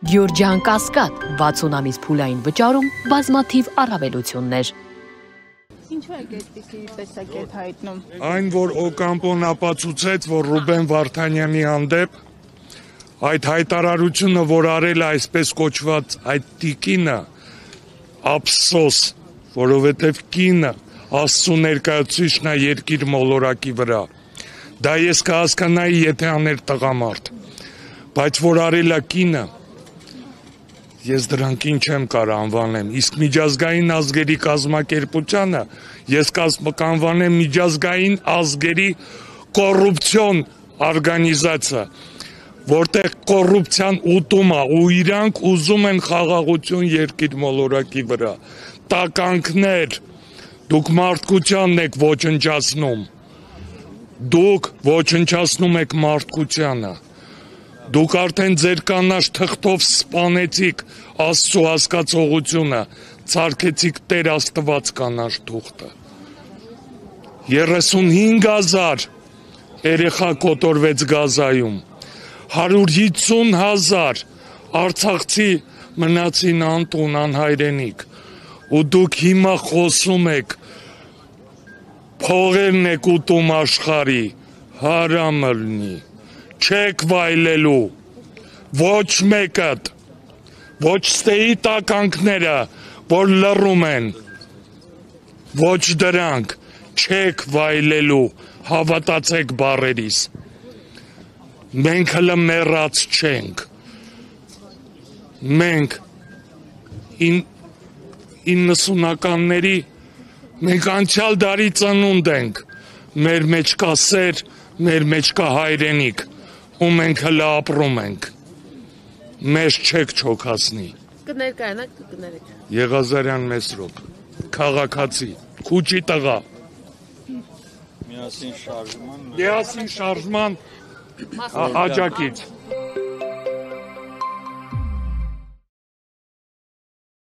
Գյորջյան Կասկադ 60 ամիս փուլային վճարում բազմաթիվ առավելություններ։ Ինչու եք այդպիսի տեսակետ հայտնում։ Այն, որ Օկամպոն ապացուցեց, որ Ռուբեն Վարդանյանի հանդեպ այդ հայտարարությունը, որ արել է այսպես կոչված այդ տիկինը, ափսոս, որովհետև կինը Աստծու ներկայացուցիչն է երկիր մոլորակի վրա։ Դա ես կհասկանայի, եթե աներ տղամարդ, բայց որ արել է կինը, ես դրանքին չեմ կարող անվանեմ, իսկ միջազգային ազգերի կազմակերպությանը ես կանվանեմ միջազգային ազգերի կոռուպցիոն օրգանիզացիա, որտեղ կոռուպցիան ուտում է ու իրանք ուզում են խաղաղություն երկիր մոլորակի վրա, տականքներ, դուք մարդկությանն եք ոչնչացնում, դուք ոչնչացնում եք մարդկությանը, դուք արդեն ձեր կանաչ թղթով սպանեցիք Աստծու հասկացողությունը, ցարկեցիք Տեր Աստված կանաչ թուղթը, 35,000 երեխա կոտորվեց Գազայում, 150,000 արցախցի մնացին անտուն, անհայրենիք, ու դուք հիմա խոսում եք, փողերն եք ուտում աշխարհի, հարամ ըլնի, չեք վայելելու, ոչ մեկըդ, ոչ ստեի տականքները, որ լռում են, ոչ դրանք, չեք վայելելու, հավատացեք բառերիս, մենք հլը մեռած չենք, մենք 90-ականների մենք անցյալ դարի ծնունդ ենք, մեր մեջ կա սեր, մեր մեջ կա հայրենիք, ու մենք հլը ապրում ենք, մեզ չեք չոքացնի։ Կներկայանաք, կներեք։ Եղազարյան Մեսրոպ, քաղաքացի, քուչի տղա։ Միասին շարժման աջակից։